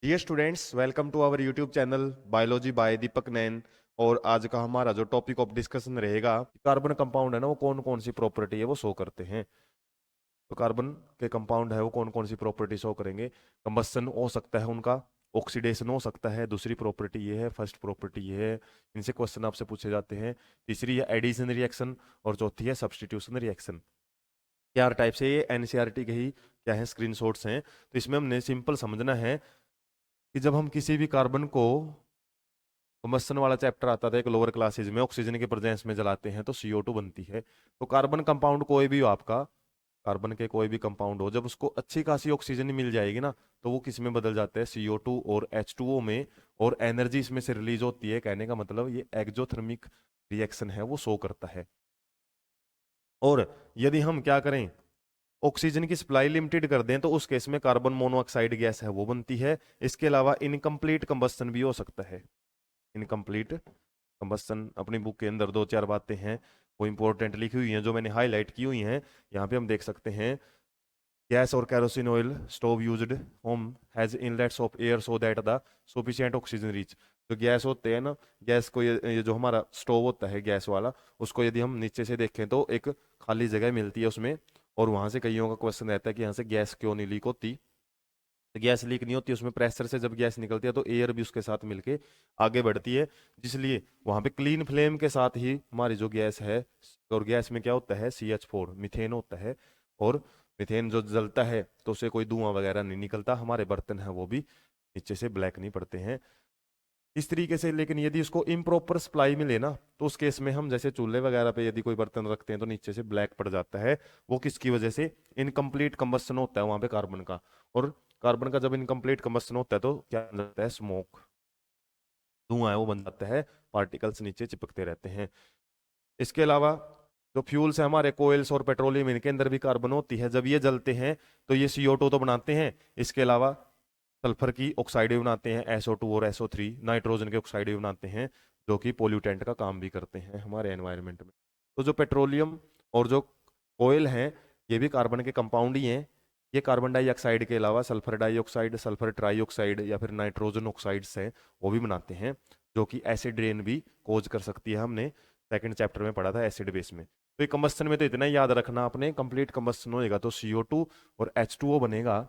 Dear students, welcome to our YouTube channel biology by Deepak Nain. और आज का हमारा जो टॉपिक ऑफ डिस्कशन रहेगा, कार्बन कंपाउंड है ना, वो कौन कौन सी प्रॉपर्टी है वो शो करते हैं। तो कार्बन के कंपाउंड है वो कौन कौन सी प्रॉपर्टी शो करेंगे। कंबस्शन हो सकता है उनका, ऑक्सीडेशन हो सकता है, दूसरी प्रॉपर्टी ये है, फर्स्ट प्रॉपर्टी ये है। इनसे क्वेश्चन आपसे पूछे जाते हैं। तीसरी है एडिशन रिएक्शन और चौथी है सब्स्टिट्यूशन रिएक्शन। चार टाइप से ये एनसीईआरटी के ही क्या है, स्क्रीनशॉट्स हैं। तो इसमें हमने सिंपल समझना है कि जब हम किसी भी कार्बन को, कंबस्शन वाला चैप्टर आता था एक लोअर क्लासेज में, ऑक्सीजन के प्रेजेंस में जलाते हैं तो CO2 बनती है। तो कार्बन कंपाउंड कोई भी हो आपका, कार्बन के कोई भी कंपाउंड हो, जब उसको अच्छी खासी ऑक्सीजन मिल जाएगी ना, तो वो किस में बदल जाता है, CO2 और H2O में। और एनर्जी इसमें से रिलीज होती है। कहने का मतलब ये एक्जोथर्मिक रिएक्शन है वो शो करता है। और यदि हम क्या करें, ऑक्सीजन की सप्लाई लिमिटेड कर दें, तो उस केस में कार्बन मोनोऑक्साइड गैस है वो बनती है। इसके अलावा इनकम्प्लीट कंबस्शन भी हो सकता है। इनकम्प्लीट कंबस्शन, अपनी बुक के अंदर दो चार बातें हैं वो इंपॉर्टेंट लिखी हुई हैं जो मैंने हाईलाइट की हुई हैं। यहाँ पे हम देख सकते हैं, गैस और kerosene oil stove used home has inlets of air so that the sufficient oxygen reach. जो गैस होते हैं ना, गैस को ये जो हमारा स्टोव होता है गैस वाला, उसको यदि हम नीचे से देखें तो एक खाली जगह मिलती है उसमें। और वहां से कईयों का क्वेश्चन रहता है कि यहाँ से गैस क्यों नहीं लीक होती। तो गैस लीक नहीं होती, उसमें प्रेशर से जब गैस निकलती है तो एयर भी उसके साथ मिलके आगे बढ़ती है, जिसलिए वहां पे क्लीन फ्लेम के साथ ही हमारी जो गैस है, और गैस में क्या होता है, CH4 मीथेन होता है। और मीथेन जो जलता है तो उससे कोई धुआं वगैरह नहीं निकलता, हमारे बर्तन हैं वो भी नीचे से ब्लैक नहीं पड़ते हैं इस तरीके से। लेकिन यदि उसको इम्प्रॉपर सप्लाई मिले ना, तो उस केस में हम जैसे चूल्हे वगैरह पे यदि कोई बर्तन रखते हैं तो नीचे से ब्लैक पड़ जाता है। वो किसकी वजह से, इनकम्प्लीट कंबस्शन होता है वहां पे कार्बन का। और कार्बन का जब इनकम्प्लीट कंबस्शन होता है तो क्या बन जाता है, स्मोक, धुआं है वो बन जाता है, पार्टिकल्स नीचे चिपकते रहते हैं। इसके अलावा जो फ्यूल्स है हमारे, कोयल्स और पेट्रोलियम, इनके अंदर भी कार्बन होती है। जब ये जलते हैं तो ये CO2 तो बनाते हैं, इसके अलावा सल्फर की ऑक्साइड भी बनाते हैं, SO2 और SO3, नाइट्रोजन के ऑक्साइड भी बनाते हैं, जो कि पोल्यूटेंट का काम भी करते हैं हमारे एनवायरनमेंट में। तो जो पेट्रोलियम और जो ऑयल हैं, ये भी कार्बन के कंपाउंड ही हैं। ये कार्बन डाइऑक्साइड के अलावा सल्फर डाइऑक्साइड, सल्फर ट्राइऑक्साइड या फिर नाइट्रोजन ऑक्साइड्स हैं वो भी बनाते हैं, जो कि एसिड रेन भी कोज कर सकती है। हमने सेकंड चैप्टर में पढ़ा था एसिड बेस में। तो ये कंबस्शन में तो इतना ही याद रखना आपने, कंप्लीट कंबस्शन होएगा तो CO2 और H2O बनेगा,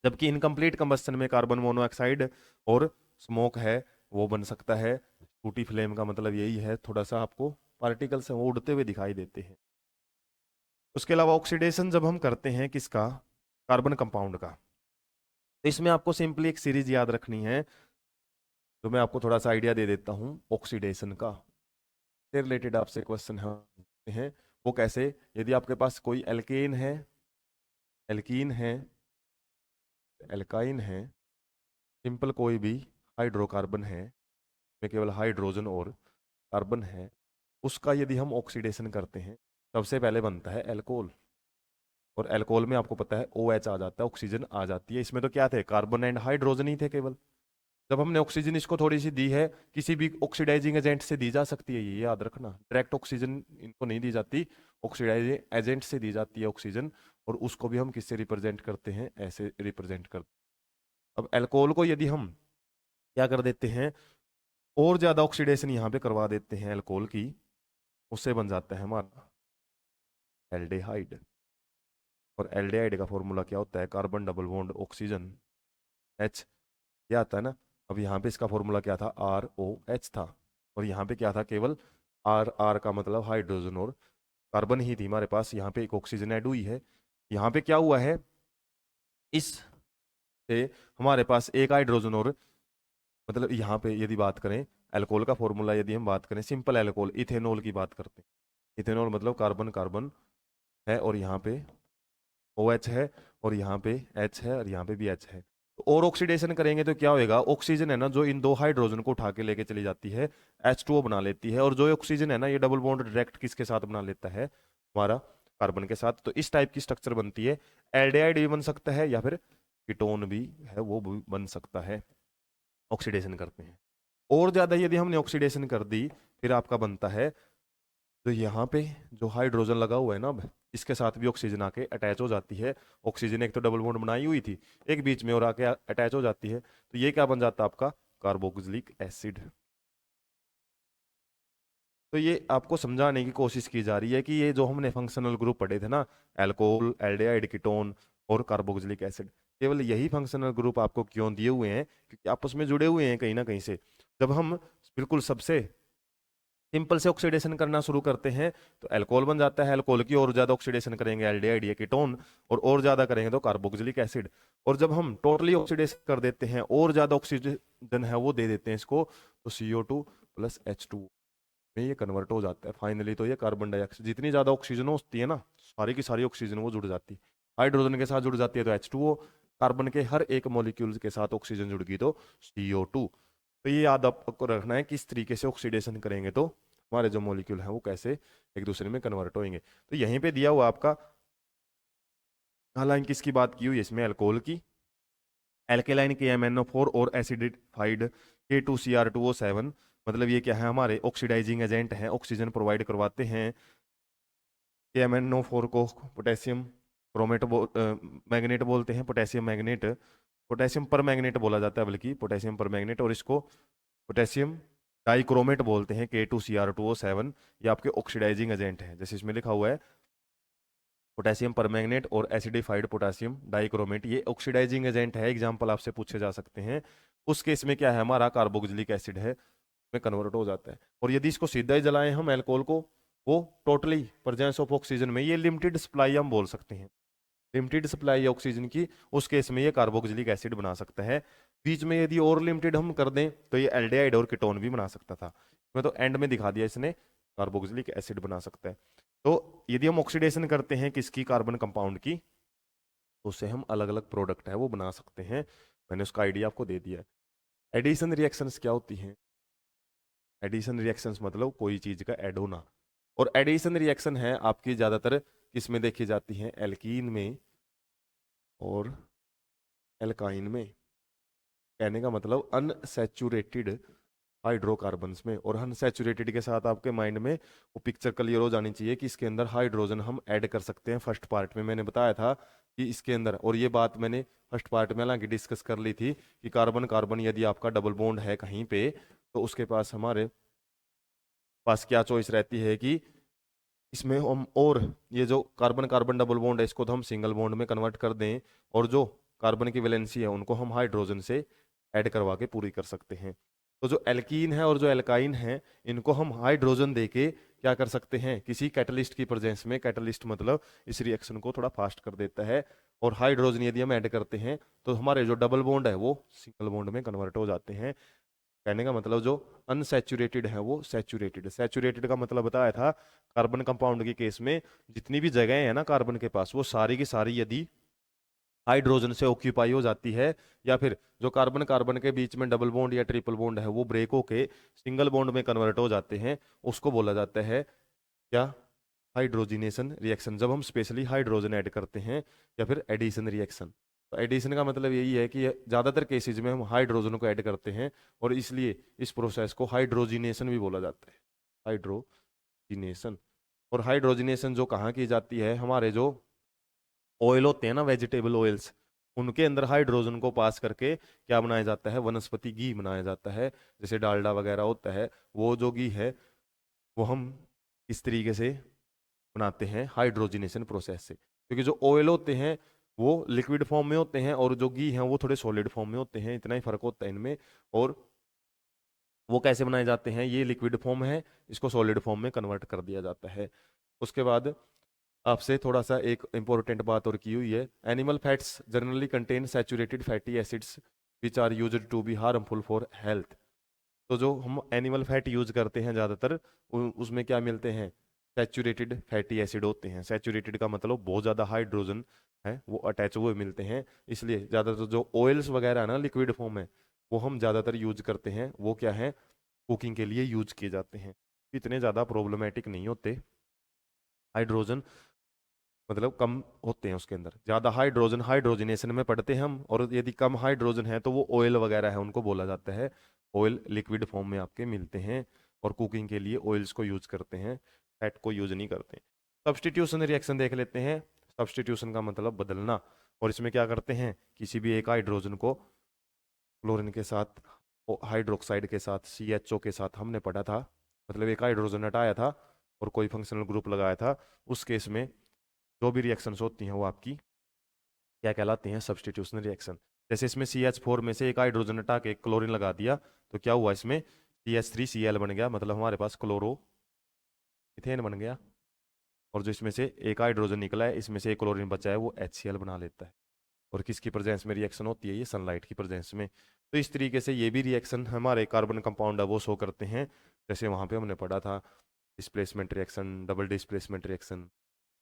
जबकि इनकम्प्लीट कंबस्शन में कार्बन मोनोऑक्साइड और स्मोक है वो बन सकता है। टूटी फ्लेम का मतलब यही है, थोड़ा सा आपको पार्टिकल्स हैं वो उड़ते हुए दिखाई देते हैं। उसके अलावा ऑक्सीडेशन जब हम करते हैं किसका, कार्बन कंपाउंड का, तो इसमें आपको सिंपली एक सीरीज याद रखनी है, जो मैं आपको थोड़ा सा आइडिया दे देता हूँ ऑक्सीडेशन का। से रिलेटेड आपसे क्वेश्चन हैं वो कैसे, यदि आपके पास कोई एल्केन है, एल्कीन है, एल्काइन है, सिंपल कोई भी हाइड्रोकार्बन है, में केवल हाइड्रोजन और कार्बन है, उसका यदि हम ऑक्सीडेशन करते हैं, सबसे पहले बनता है एल्कोहल। और एल्कोहल में आपको पता है OH आ जाता है, ऑक्सीजन आ जाती है। इसमें तो क्या थे, कार्बन एंड हाइड्रोजन ही थे केवल। जब हमने ऑक्सीजन इसको थोड़ी सी दी है, किसी भी ऑक्सीडाइजिंग एजेंट से दी जा सकती है, ये याद रखना, डायरेक्ट ऑक्सीजन इनको नहीं दी जाती, ऑक्सीडाइजिंग एजेंट से दी जाती है ऑक्सीजन। और उसको भी हम किससे रिप्रेजेंट करते हैं, ऐसे रिप्रेजेंट करते हैं। अब एल्कोहल को यदि हम क्या कर देते हैं, और ज्यादा ऑक्सीडेशन यहाँ पे करवा देते हैं एल्कोहल की, उससे बन जाता है हमारा एल्डेहाइड। और एल्डेहाइड का फॉर्मूला क्या होता है, carbon double bond oxygen H, क्या आता है ना। अब यहाँ पे इसका फॉर्मूला क्या था, ROH था। और यहाँ पे क्या था, केवल R का मतलब हाइड्रोजन और कार्बन ही थी हमारे पास। यहाँ पे एक ऑक्सीजन ऐड हुई है। यहाँ पे क्या हुआ है, इस से हमारे पास एक हाइड्रोजन और, मतलब यहाँ पे यदि बात करें अल्कोहल का फॉर्मूला, यदि हम बात करें सिंपल अल्कोहल, इथेनॉल की बात करते हैं। इथेनॉल मतलब कार्बन कार्बन है, और यहाँ पे OH है, और यहाँ पे H है, और यहाँ पे भी H है। तो और ऑक्सीडेशन करेंगे तो क्या होएगा, ऑक्सीजन है ना जो इन दो हाइड्रोजन को उठा के लेके चली जाती है, H2O बना लेती है। और जो ऑक्सीजन है ना, ये डबल बॉन्ड डायरेक्ट किसके साथ बना लेता है, हमारा कार्बन के साथ। तो इस टाइप की स्ट्रक्चर बनती है। एल्डिहाइड भी बन सकता है या फिर कीटोन भी है वो भी बन सकता है, ऑक्सीडेशन करते हैं। और ज्यादा यदि हमने ऑक्सीडेशन कर दी, फिर आपका बनता है तो यहाँ पे जो हाइड्रोजन लगा हुआ है ना, अब इसके साथ भी ऑक्सीजन आके अटैच हो जाती है। ऑक्सीजन एक तो डबल बॉन्ड बनाई हुई थी, एक बीच में और आके अटैच हो जाती है, तो ये क्या बन जाता है आपका कार्बोक्सिलिक एसिड। तो ये आपको समझाने की कोशिश की जा रही है कि ये जो हमने फंक्शनल ग्रुप पढ़े थे ना, अल्कोहल, एल्डिहाइड, कीटोन और कार्बोक्सिलिक एसिड, केवल यही फंक्शनल ग्रुप आपको क्यों दिए हुए हैं, क्योंकि आपस में जुड़े हुए हैं कहीं ना कहीं से। जब हम बिल्कुल सबसे सिंपल से ऑक्सीडेशन करना शुरू करते हैं तो अल्कोहल बन जाता है, अल्कोहल की और ज्यादा ऑक्सीडेशन करेंगे एल्डिहाइड या कीटोन, और ज्यादा करेंगे तो कार्बोक्सिलिक एसिड। और जब हम टोटली ऑक्सीडेशन कर देते हैं और ज्यादा ऑक्सीजन है वो दे देते हैं इसको, तो CO2 प्लस H2 में ये कन्वर्ट हो जाता है फाइनली। तो ये कार्बन डाइऑक्साइड, जितनी ज्यादा ऑक्सीजन होती है ना, सारी की सारी ऑक्सीजन वो जुड़ जाती है, हाइड्रोजन के साथ जुड़ जाती है तो H2O, कार्बन के हर एक मॉलिक्यूल के साथ ऑक्सीजन जुड़ गई तो CO2। तो ये याद आपको रखना है किस तरीके से ऑक्सीडेशन करेंगे तो हमारे जो मॉलिक्यूल हैं वो कैसे एक दूसरे में कन्वर्ट होंगे। तो यहीं पे दिया हुआ आपका, हालांकि किसकी बात की हुई है इसमें, अल्कोहल की, एल्केलाइन KMnO4 और एसिडिफाइड K2Cr2O7, मतलब ये क्या है, हमारे ऑक्सीडाइजिंग एजेंट हैं, ऑक्सीजन प्रोवाइड करवाते हैं। KMnO4 को पोटेशियम क्रोमेट मैग्नेट बोलते हैं, पोटेशियम मैग्नेट, पोटेशियम पर मैग्नेट बोला जाता है बल्कि, पोटेशियम पर मैग्नेट, और इसको पोटेशियम डाइक्रोमेट बोलते हैं K2Cr2O7। ये आपके ऑक्सीडाइजिंग एजेंट हैं, जैसे इसमें लिखा हुआ है पोटेशियम परमैंगनेट और एसिडिफाइड पोटेशियम डाइक्रोमेट, ये ऑक्सीडाइजिंग एजेंट है, एग्जांपल आपसे पूछे जा सकते हैं। उस केस में क्या है, हमारा कार्बोक्सिलिक एसिड है में कन्वर्ट हो जाता है। और यदि इसको सीधा ही जलाएं हम अल्कोहल को, वो टोटली प्रेजेंस ऑफ ऑक्सीजन में, ये लिमिटेड सप्लाई हम बोल सकते हैं, लिमिटेड सप्लाई ऑक्सीजन की, उस केस में ये कार्बोक्सिलिक एसिड बना सकता है। बीच में यदि और लिमिटेड हम कर दें तो ये एल्डिहाइड और कीटोन भी बना सकता था, मैं तो एंड में दिखा दिया इसने कार्बोक्सिलिक एसिड बना सकता है। तो यदि हम ऑक्सीडेशन करते हैं किसकी, कार्बन कंपाउंड की, तो उससे हम अलग अलग प्रोडक्ट है वो बना सकते हैं। मैंने उसका आइडिया आपको दे दिया है। एडिशन रिएक्शंस क्या होती हैं, एडिशन रिएक्शंस मतलब कोई चीज का ऐड होना, और एडिशन रिएक्शन है आपकी ज्यादातर किस में देखी जाती है, एल्कीन में और एल्काइन में। कहने का मतलब अनसैचुरेटेड हाइड्रोकार्बन्स में, और अनसैचुरेटेड के साथ आपके माइंड में वो पिक्चर क्लियर हो जानी चाहिए कि इसके अंदर हाइड्रोजन हम ऐड कर सकते हैं। फर्स्ट पार्ट में मैंने बताया था कि इसके अंदर, और ये बात मैंने फर्स्ट पार्ट में हालांकि डिस्कस कर ली थी कि कार्बन कार्बन यदि आपका डबल बॉन्ड है कहीं पे, तो उसके पास हमारे पास क्या चॉइस रहती है कि इसमें हम, और ये जो कार्बन कार्बन डबल बॉन्ड है इसको तो हम सिंगल बॉन्ड में कन्वर्ट कर दें, और जो कार्बन की वैलेंसी है उनको हम हाइड्रोजन से ऐड करवा के पूरी कर सकते हैं। तो जो एल्कीन है और जो एल्काइन है, इनको हम हाइड्रोजन देके क्या कर सकते हैं, किसी कैटलिस्ट की प्रेजेंस में, कैटलिस्ट मतलब इस रिएक्शन को थोड़ा फास्ट कर देता है, और हाइड्रोजन यदि हम ऐड करते हैं तो हमारे जो डबल बॉन्ड है वो सिंगल बॉन्ड में कन्वर्ट हो जाते हैं। कहने का मतलब जो अनसैचुरेटेड है वो सैचुरेटेड, सैचुरेटेड का मतलब बताया था कार्बन कंपाउंड के केस में, जितनी भी जगह है ना कार्बन के पास, वो सारी की सारी यदि हाइड्रोजन से ऑक्यूपाई हो जाती है, या फिर जो कार्बन कार्बन के बीच में डबल बॉन्ड या ट्रिपल बॉन्ड है वो ब्रेक होके सिंगल बॉन्ड में कन्वर्ट हो जाते हैं, उसको बोला जाता है क्या, हाइड्रोजिनेशन रिएक्शन, जब हम स्पेशली हाइड्रोजन ऐड करते हैं, या फिर एडिशन रिएक्शन। तो एडिशन का मतलब यही है कि ज्यादातर केसेज में हम हाइड्रोजन को ऐड करते हैं, और इसलिए इस प्रोसेस को हाइड्रोजिनेशन भी बोला जाता है, हाइड्रोजिनेशन। और हाइड्रोजिनेशन जो कहाँ की जाती है, हमारे जो ऑयल होते हैं ना, वेजिटेबल ऑयल्स, उनके अंदर हाइड्रोजन को पास करके क्या बनाया जाता है, वनस्पति घी बनाया जाता है, जैसे डालडा वगैरह होता है, वो जो घी है वो हम इस तरीके से बनाते हैं हाइड्रोजिनेशन प्रोसेस से। क्योंकि जो ऑयल होते हैं वो लिक्विड फॉर्म में होते हैं, और जो घी हैं वो थोड़े सॉलिड फॉर्म में होते हैं, इतना ही फर्क होता है इनमें। और वो कैसे बनाए जाते हैं, ये लिक्विड फॉर्म है, इसको सॉलिड फॉर्म में कन्वर्ट कर दिया जाता है। उसके बाद आपसे थोड़ा सा एक इंपॉर्टेंट बात और की हुई है, animal fats generally contain saturated fatty acids which are used to be harmful for health. तो जो हम एनिमल फैट यूज करते हैं ज़्यादातर, उसमें क्या मिलते हैं, सैचुरेटेड फैटी एसिड होते हैं। सैचुरेटेड का मतलब बहुत ज़्यादा हाइड्रोजन है वो अटैच हुए मिलते हैं, इसलिए ज़्यादातर जो ऑयल्स वगैरह है ना लिक्विड फॉर्म में, वो हम ज़्यादातर यूज करते हैं, वो क्या है, कुकिंग के लिए यूज किए जाते हैं। इतने ज़्यादा प्रॉब्लमेटिक नहीं होते, हाइड्रोजन मतलब कम होते हैं उसके अंदर, ज़्यादा हाइड्रोजन हाइड्रोजनेशन में पढ़ते हैं हम, और यदि कम हाइड्रोजन है तो वो ऑयल वगैरह है उनको बोला जाता है, ऑयल लिक्विड फॉर्म में आपके मिलते हैं, और कुकिंग के लिए ऑयल्स को यूज करते हैं। हैट को यूज नहीं करते। सब्स्टिट्यूशन रिएक्शन देख लेते हैं। सब्स्टिट्यूशन का मतलब बदलना, और इसमें क्या करते हैं, किसी भी एक हाइड्रोजन को क्लोरीन के साथ, हाइड्रोक्साइड के साथ, CHO के साथ हमने पढ़ा था, मतलब एक हाइड्रोजन हटाया था और कोई फंक्शनल ग्रुप लगाया था, उस केस में जो भी रिएक्शंस होती हैं वो आपकी क्या कहलाती हैं, सब्स्टिट्यूशन रिएक्शन। जैसे इसमें CH4 में से एक हाइड्रोजन हटा के क्लोरीन लगा दिया, तो क्या हुआ, इसमें CH3Cl बन गया, मतलब हमारे पास क्लोरो इथेन बन गया। और जो इसमें से एक हाइड्रोजन निकला है, इसमें से एक क्लोरीन बचा है, वो HCl बना लेता है। और किसकी प्रेजेंस में रिएक्शन होती है, ये सनलाइट की प्रेजेंस में। तो इस तरीके से ये भी रिएक्शन हमारे कार्बन कंपाउंड है वो शो करते हैं। जैसे वहाँ पे हमने पढ़ा था displacement reaction, double displacement reaction.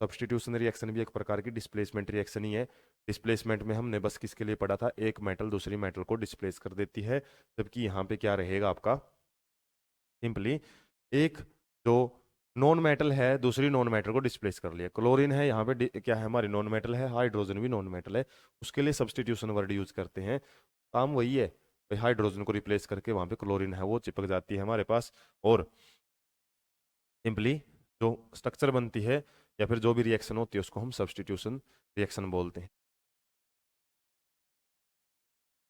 Substitution reaction भी एक प्रकार की डिस्प्लेसमेंट रिएक्शन ही है। डिस्प्लेसमेंट में हमने बस किसके लिए पढ़ा था, एक मेटल दूसरी मेटल को डिस्प्लेस कर देती है, जबकि यहाँ पे क्या रहेगा आपका, सिंपली एक जो नॉन मेटल है दूसरी नॉन मेटल को डिस्प्लेस कर लिया। क्लोरीन है यहाँ पे क्या है, हमारी नॉन मेटल है, हाइड्रोजन भी नॉन मेटल है, उसके लिए सब्स्टिट्यूशन वर्ड यूज करते हैं। काम वही है भाई, हाइड्रोजन को रिप्लेस करके वहां पे क्लोरीन है वो चिपक जाती है हमारे पास, और सिंपली जो स्ट्रक्चर बनती है या फिर जो भी रिएक्शन होती है उसको हम सब्स्टिट्यूशन रिएक्शन बोलते हैं।